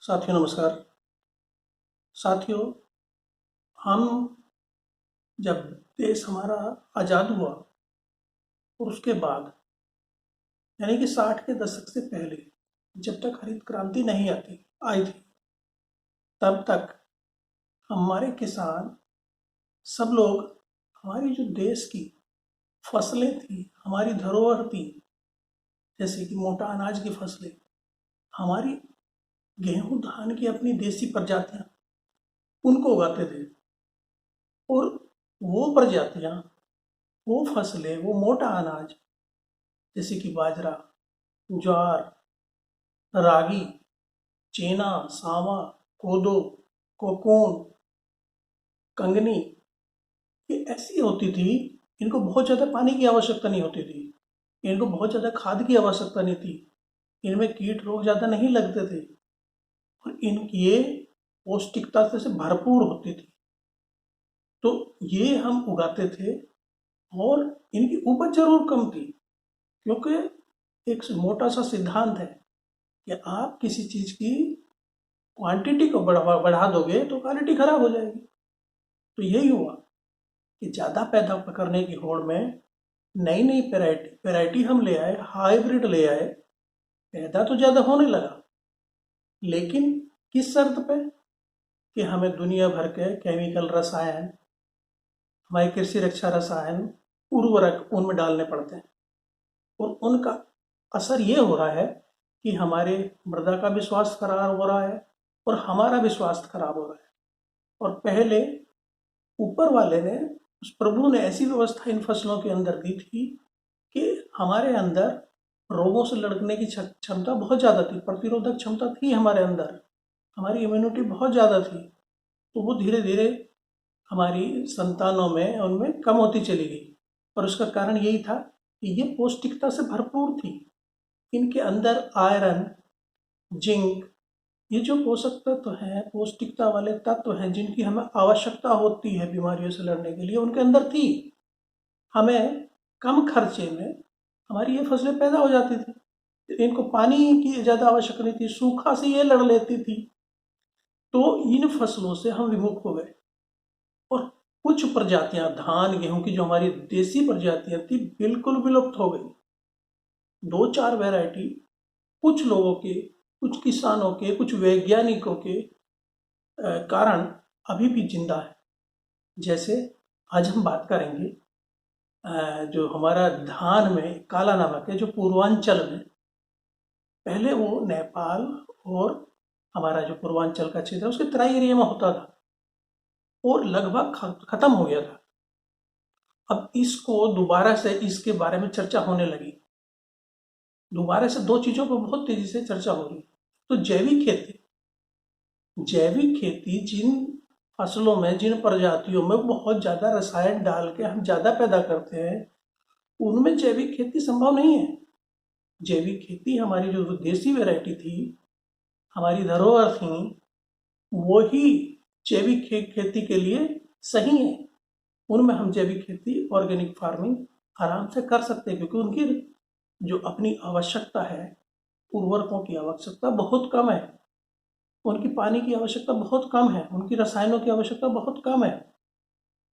साथियों नमस्कार। साथियों, हम जब देश हमारा आज़ाद हुआ और उसके बाद यानी कि 60 के दशक से पहले जब तक हरित क्रांति नहीं आई थी, तब तक हमारे किसान सब लोग हमारी जो देश की फसलें थी, हमारी धरोहर थी, जैसे कि मोटा अनाज की फसलें, हमारी गेहूं धान की अपनी देसी प्रजातियां, उनको उगाते थे। और वो प्रजातियां, वो फसलें, वो मोटा अनाज जैसे कि बाजरा, ज्वार, रागी, चेना, सावा, कोदो, कोकून, कंगनी, ये ऐसी होती थी। इनको बहुत ज़्यादा पानी की आवश्यकता नहीं होती थी, इनको बहुत ज़्यादा खाद की आवश्यकता नहीं थी, इनमें कीट रोग ज़्यादा नहीं लगते थे और ये पौष्टिकता से भरपूर होती थी। तो ये हम उगाते थे और इनकी उपज जरूर कम थी, क्योंकि एक मोटा सा सिद्धांत है कि आप किसी चीज़ की क्वांटिटी को बढ़ा दोगे तो क्वालिटी खराब हो जाएगी। तो यही हुआ कि ज़्यादा पैदा करने की होड़ में नई नई वैरायटी हम ले आए, हाइब्रिड ले आए। पैदा तो ज़्यादा होने लगा, लेकिन किस शर्त पे कि हमें दुनिया भर के केमिकल रसायन, हमारी कृषि रक्षा रसायन, उर्वरक उनमें डालने पड़ते हैं और उनका असर ये हो रहा है कि हमारे मृदा का भी स्वास्थ्य खराब हो रहा है और हमारा भी स्वास्थ्य खराब हो रहा है। और पहले ऊपर वाले ने, उस प्रभु ने ऐसी व्यवस्था इन फसलों के अंदर दी थी कि हमारे अंदर रोगों से लड़ने की क्षमता बहुत ज़्यादा थी, प्रतिरोधक क्षमता थी हमारे अंदर, हमारी इम्यूनिटी बहुत ज़्यादा थी। तो वो धीरे धीरे हमारी संतानों में, उनमें कम होती चली गई। और उसका कारण यही था कि ये पौष्टिकता से भरपूर थी। इनके अंदर आयरन, जिंक, ये जो पोषक तत्व हैं, पौष्टिकता वाले तत्व हैं जिनकी हमें आवश्यकता होती है बीमारियों से लड़ने के लिए, उनके अंदर थी। हमें कम खर्चे में हमारी ये फसलें पैदा हो जाती थी, इनको पानी की ज़्यादा आवश्यकता नहीं थी, सूखा से ये लड़ लेती थी। तो इन फसलों से हम विमुख हो गए और कुछ प्रजातियां, धान गेहूं की जो हमारी देसी प्रजातियां थी, बिल्कुल विलुप्त हो गई। दो चार वैरायटी कुछ लोगों के, कुछ किसानों के, कुछ वैज्ञानिकों के कारण अभी भी जिंदा है। जैसे आज हम बात करेंगे जो हमारा धान में काला नमक है, जो पूर्वांचल में, पहले वो नेपाल और हमारा जो पूर्वांचल का क्षेत्र है उसके तराई एरिया में होता था और लगभग खत्म हो गया था। अब इसको दोबारा से इसके बारे में चर्चा होने लगी। दोबारा से दो चीज़ों पर बहुत तेजी से चर्चा हो रही। तो जैविक खेती, जैविक खेती जिन फसलों में, जिन प्रजातियों में बहुत ज़्यादा रसायन डाल के हम ज़्यादा पैदा करते हैं, उनमें जैविक खेती संभव नहीं है। जैविक खेती हमारी जो देसी वैरायटी थी, हमारी धरोहर थी, वही जैविक खेती के लिए सही है। उनमें हम जैविक खेती, ऑर्गेनिक फार्मिंग आराम से कर सकते हैं, क्योंकि उनकी जो अपनी आवश्यकता है, उर्वरकों की आवश्यकता बहुत कम है, उनकी पानी की आवश्यकता बहुत कम है, उनकी रसायनों की आवश्यकता बहुत कम है।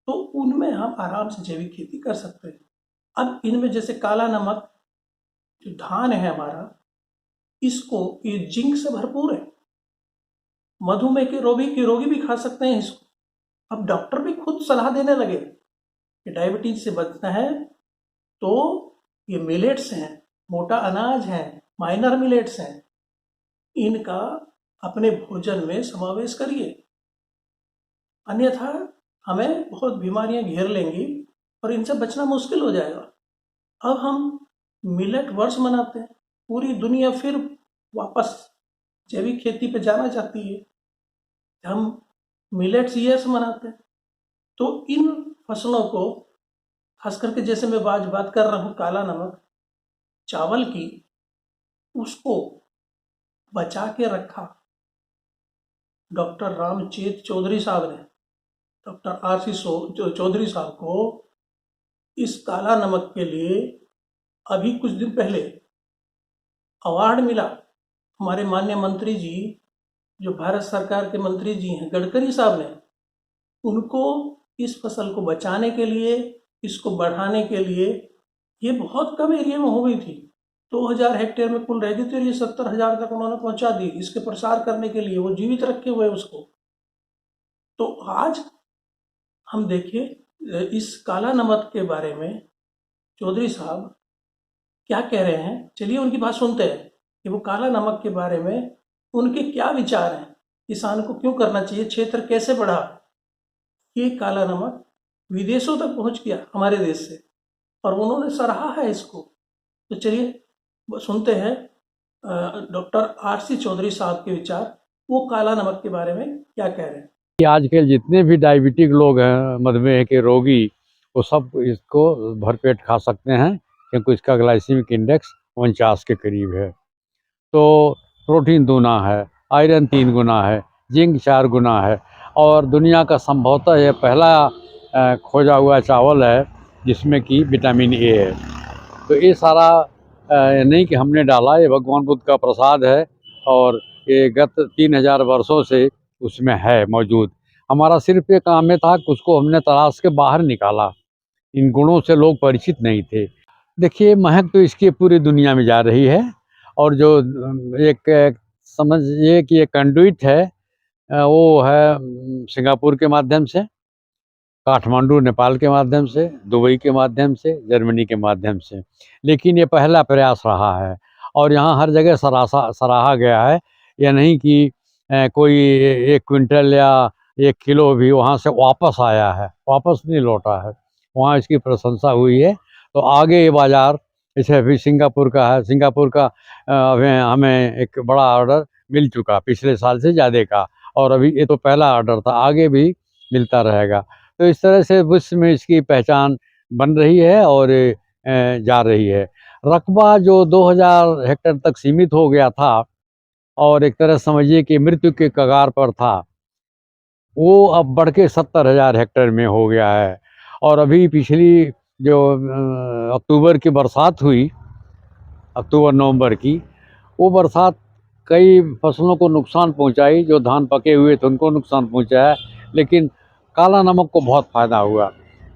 तो उनमें हम आराम से जैविक खेती कर सकते हैं। अब इनमें जैसे काला नमक, जो धान है हमारा, इसको, ये जिंक से भरपूर है। मधुमेह के रोगी भी खा सकते हैं इसको। अब डॉक्टर भी खुद सलाह देने लगे कि डायबिटीज से बचना है तो ये मिलेट्स हैं, मोटा अनाज हैं, माइनर मिलेट्स हैं, इनका अपने भोजन में समावेश करिए, अन्यथा हमें बहुत बीमारियां घेर लेंगी और इनसे बचना मुश्किल हो जाएगा। अब हम मिलेट वर्ष मनाते हैं, पूरी दुनिया फिर वापस जैविक खेती पे जाना चाहती है, हम मिलेट्स ईयर्स मनाते हैं। तो इन फसलों को, खास करके जैसे मैं आज बात कर रहा हूँ काला नमक, चावल की, उसको बचा के रखा डॉक्टर रामचेत चौधरी साहब ने, डॉक्टर आर सी चौधरी साहब को इस काला नमक के लिए अभी कुछ दिन पहले अवार्ड मिला। हमारे माननीय मंत्री जी जो भारत सरकार के मंत्री जी हैं गडकरी साहब ने, उनको इस फसल को बचाने के लिए, इसको बढ़ाने के लिए, ये बहुत कम एरिया में हो गई थी, 2000 हेक्टेयर में कुल रह गई थी और ये 70,000 तक उन्होंने पहुंचा दी इसके प्रसार करने के लिए, वो जीवित रखे हुए उसको। तो आज हम देखिए इस काला नमक के बारे में चौधरी साहब क्या कह रहे हैं, चलिए उनकी बात सुनते हैं कि वो काला नमक के बारे में उनके क्या विचार हैं, किसान को क्यों करना चाहिए, क्षेत्र कैसे बढ़ा। ये काला नमक विदेशों तक पहुंच गया हमारे देश से और उन्होंने सराहा है इसको। तो चलिए सुनते हैं डॉक्टर RC चौधरी साहब के विचार, वो काला नमक के बारे में क्या कह रहे हैं। कि आजकल जितने भी डायबिटिक लोग हैं, मधुमेह के रोगी, वो सब इसको भरपेट खा सकते हैं क्योंकि इसका ग्लाइसेमिक इंडेक्स 49 के करीब है। तो प्रोटीन दूना है, आयरन 3 गुना है, जिंक 4 गुना है और दुनिया का संभवतः यह पहला खोजा हुआ चावल है जिसमें कि विटामिन ए है। तो ये सारा नहीं कि हमने डाला, ये भगवान बुद्ध का प्रसाद है और ये गत 3000 वर्षों से उसमें है मौजूद। हमारा सिर्फ ये काम में था कि उसको हमने तलाश के बाहर निकाला, इन गुणों से लोग परिचित नहीं थे। देखिए महक तो इसकी पूरी दुनिया में जा रही है और जो एक समझिए कि एक कंडुइट है, वो है सिंगापुर के माध्यम से, काठमांडू नेपाल के माध्यम से, दुबई के माध्यम से, जर्मनी के माध्यम से। लेकिन ये पहला प्रयास रहा है और यहाँ हर जगह सराहा गया है। यह नहीं कि कोई 1 क्विंटल या 1 किलो भी वहाँ से वापस आया है, वापस नहीं लौटा है, वहाँ इसकी प्रशंसा हुई है। तो आगे ये बाज़ार, जैसे अभी सिंगापुर का है, सिंगापुर का हमें एक बड़ा ऑर्डर मिल चुका पिछले साल से ज़्यादा का, और अभी ये तो पहला ऑर्डर था, आगे भी मिलता रहेगा। तो इस तरह से विश्व में इसकी पहचान बन रही है और जा रही है। रकबा जो 2000 हेक्टेयर तक सीमित हो गया था और एक तरह समझिए कि मृत्यु के कगार पर था, वो अब बढ़ के 70,000 हेक्टेयर में हो गया है। और अभी पिछली जो अक्टूबर की बरसात हुई, अक्टूबर नवंबर की, वो बरसात कई फसलों को नुकसान पहुंचाई, जो धान पके हुए थे उनको नुकसान पहुंचाया, लेकिन काला नमक को बहुत फ़ायदा हुआ।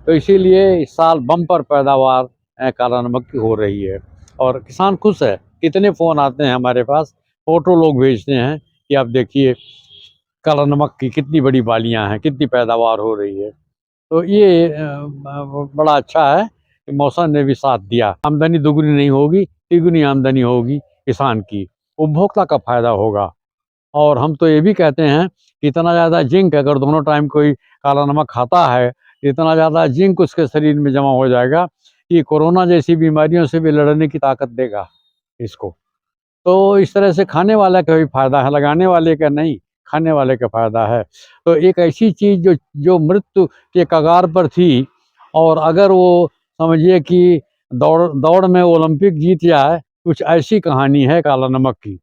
तो इसीलिए इस साल बम्पर पैदावार काला नमक की हो रही है और किसान खुश है। कितने फ़ोन आते हैं हमारे पास, फ़ोटो लोग भेजते हैं कि आप देखिए काला नमक की कितनी बड़ी बालियाँ हैं, कितनी पैदावार हो रही है। तो ये बड़ा अच्छा है कि मौसम ने भी साथ दिया। आमदनी दुगनी नहीं होगी, तिगुनी आमदनी होगी किसान की, उपभोक्ता का फ़ायदा होगा। और हम तो ये भी कहते हैं कि इतना ज़्यादा जिंक अगर दोनों टाइम कोई काला नमक खाता है, इतना ज़्यादा जिंक उसके शरीर में जमा हो जाएगा कि कोरोना जैसी बीमारियों से भी लड़ने की ताकत देगा इसको। तो इस तरह से खाने वाले का भी फ़ायदा है, लगाने वाले का नहीं, खाने वाले का फ़ायदा है। तो एक ऐसी चीज़ जो जो मृत्यु के कगार पर थी, और अगर वो समझिए कि दौड़ दौड़ में ओलंपिक जीत जाए, कुछ ऐसी कहानी है काला नमक की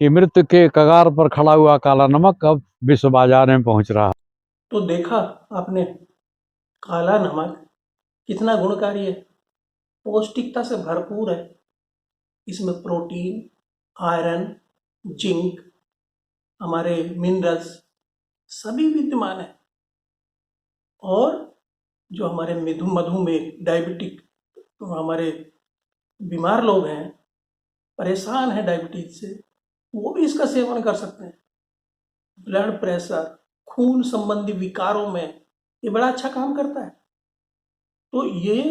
कि मृत्यु के कगार पर खड़ा हुआ काला नमक अब विश्व बाजार में पहुंच रहा है। तो देखा आपने काला नमक कितना गुणकारी है, पौष्टिकता से भरपूर है, इसमें प्रोटीन, आयरन, जिंक, हमारे मिनरल्स सभी विद्यमान है। और जो हमारे मधुमेह, डायबिटिक, हमारे बीमार लोग हैं, परेशान हैं डायबिटीज से, वो भी इसका सेवन कर सकते हैं। ब्लड प्रेशर, खून संबंधी विकारों में ये बड़ा अच्छा काम करता है। तो ये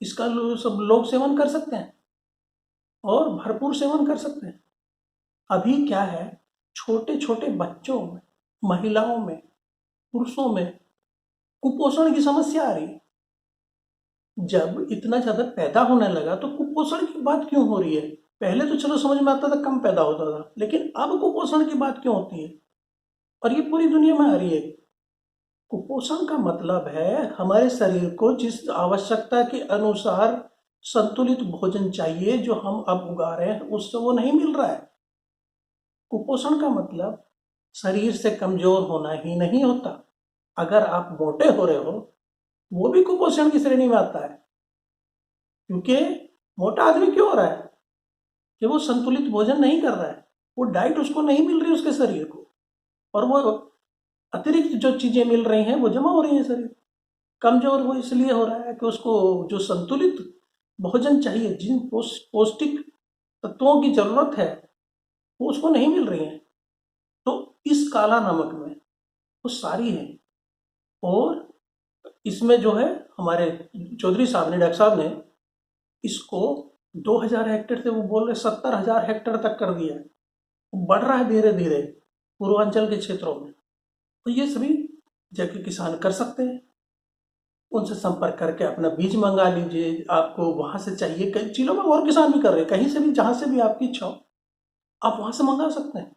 इसका सब लोग सेवन कर सकते हैं और भरपूर सेवन कर सकते हैं। अभी क्या है, छोटे छोटे बच्चों में, महिलाओं में, पुरुषों में कुपोषण की समस्या आ रही है। जब इतना ज़्यादा पैदा होने लगा तो कुपोषण की बात क्यों हो रही है? पहले तो चलो समझ में आता था कम पैदा होता था, लेकिन अब कुपोषण की बात क्यों होती है? और ये पूरी दुनिया में आ रही है। कुपोषण का मतलब है हमारे शरीर को जिस आवश्यकता के अनुसार संतुलित भोजन चाहिए जो हम अब उगा रहे हैं, उससे वो नहीं मिल रहा है। कुपोषण का मतलब शरीर से कमजोर होना ही नहीं होता। अगर आप मोटे हो रहे हो, वो भी कुपोषण की श्रेणी में आता है। क्योंकि मोटा आदमी क्यों हो रहा है? कि वो संतुलित भोजन नहीं कर रहा है, वो डाइट उसको नहीं मिल रही उसके शरीर को। और वो अतिरिक्त जो चीज़ें मिल रही हैं वो जमा हो रही हैं शरीर कमजोर। वो इसलिए हो रहा है कि उसको जो संतुलित भोजन चाहिए, जिन पौष्टिक तत्वों की जरूरत है, वो उसको नहीं मिल रही है। तो इस काला नमक में वो सारी है। और इसमें जो है हमारे चौधरी साहब ने, डॉक्टर साहब ने इसको 2000 हेक्टेयर से वो बोल रहे 70,000 हेक्टेयर तक कर दिया है। वो बढ़ रहा है धीरे धीरे पूर्वांचल के क्षेत्रों में। तो ये सभी जगह किसान कर सकते हैं। उनसे संपर्क करके अपना बीज मंगा लीजिए, आपको वहां से चाहिए। कई जिलों में और किसान भी कर रहे हैं, कहीं से भी, जहां से भी आपकी इच्छा हो आप वहां से मंगा सकते हैं।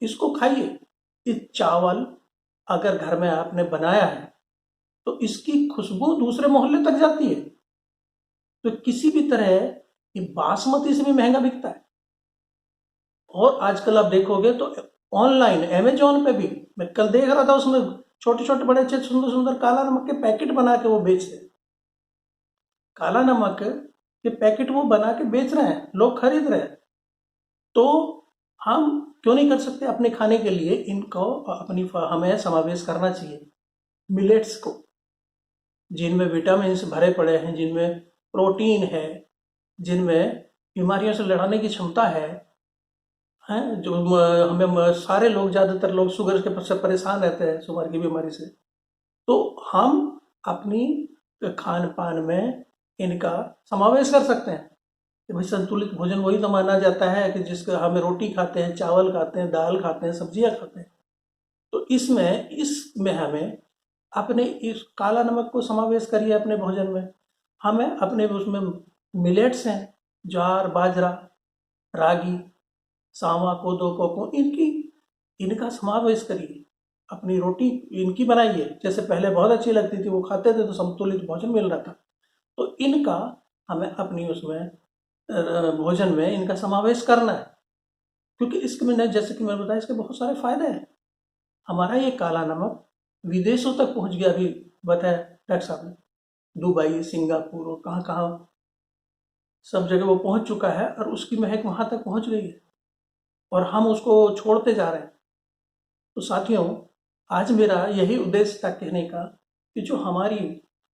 इसको खाइए। इस चावल अगर घर में आपने बनाया है तो इसकी खुशबू दूसरे मोहल्ले तक जाती है। तो किसी भी तरह ये बासमती से भी महंगा बिकता है। और आजकल आप देखोगे तो ऑनलाइन अमेजोन पे भी, मैं कल देख रहा था, उसमें छोटे छोटे बड़े अच्छे सुंदर सुंदर काला नमक के पैकेट बना के वो बेचते हैं। काला नमक के पैकेट वो बना के बेच रहे हैं, लोग खरीद रहे हैं। तो हम क्यों नहीं कर सकते अपने खाने के लिए इनको हमें समावेश करना चाहिए। मिलेट्स को, जिनमें विटामिन भरे पड़े हैं, जिनमें प्रोटीन है, जिनमें बीमारियों से लड़ने की क्षमता है, हैं जो हमें सारे लोग, ज़्यादातर लोग शुगर के से परेशान रहते हैं, शुगर की बीमारी से। तो हम अपनी खान पान में इनका समावेश कर सकते हैं कि भाई संतुलित भोजन वही तो माना जाता है कि जिसका हमें रोटी खाते हैं, चावल खाते हैं, दाल खाते हैं, सब्जियां खाते हैं। तो इसमें हमें अपने इस काला नमक को समावेश करिए अपने भोजन में। हमें अपने उसमें मिलेट्स हैं, ज्वार, बाजरा, रागी, सावा, कोदो, कोको, इनका समावेश करिए। अपनी रोटी इनकी बनाइए, जैसे पहले बहुत अच्छी लगती थी, वो खाते थे तो संतुलित भोजन मिल रहा था। तो इनका हमें अपनी उसमें भोजन में इनका समावेश करना है, क्योंकि इसके मैंने, जैसे कि मैंने बताया, इसके बहुत सारे फायदे हैं। हमारा ये काला नमक विदेशों तक पहुंच गया, अभी बताया डॉक्टर साहब ने, दुबई, सिंगापुर और कहाँ कहाँ सब जगह वो पहुंच चुका है, और उसकी महक वहां तक पहुंच गई है और हम उसको छोड़ते जा रहे हैं। तो साथियों, आज मेरा यही उद्देश्य था कहने का कि जो हमारी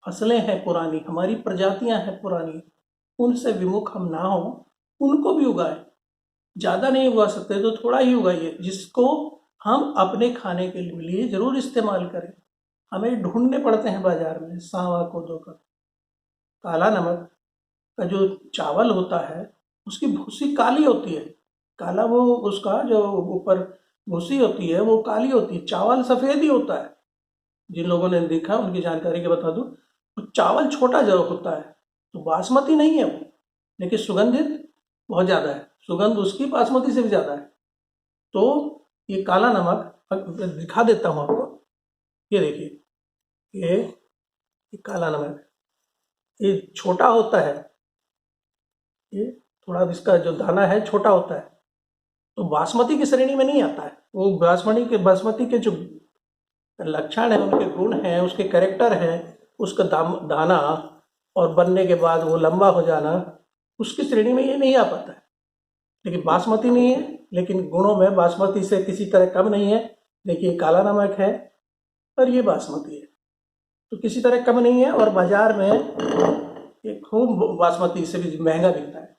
फसलें हैं पुरानी, हमारी प्रजातियां हैं पुरानी, उनसे विमुख हम ना हो, उनको भी उगाएं। ज़्यादा नहीं उगा सकते तो थोड़ा ही उगाइए, जिसको हम अपने खाने के लिए ज़रूर इस्तेमाल करें। हमें ढूंढने पड़ते हैं बाजार में सावा, कोदो का। काला नमक का जो चावल होता है उसकी भूसी काली होती है। काला वो उसका जो ऊपर भूसी होती है वो काली होती है, चावल सफ़ेद ही होता है। जिन लोगों ने देखा उनकी जानकारी के बता दूं, तो चावल छोटा जो होता है, तो बासमती नहीं है वो, लेकिन सुगंधित बहुत ज़्यादा है, सुगंध उसकी बासमती से भी ज़्यादा है। तो ये काला नमक दिखा देता हूँ आपको, ये देखिए, ये काला नमक, ये छोटा होता है, ये थोड़ा इसका जो दाना है छोटा होता है, तो बासमती की श्रेणी में नहीं आता है। वो बासमती के जो लक्षण है, उनके गुण हैं, उसके कैरेक्टर हैं, उसका दाना और बनने के बाद वो लंबा हो जाना, उसकी श्रेणी में ये नहीं आ पाता है। लेकिन बासमती नहीं है, लेकिन गुणों में बासमती से किसी तरह कम नहीं है। देखिए काला नमक है और ये बासमती है, तो किसी तरह कम नहीं है, और बाजार में ये खूब बासमती से भी महंगा बिकता है।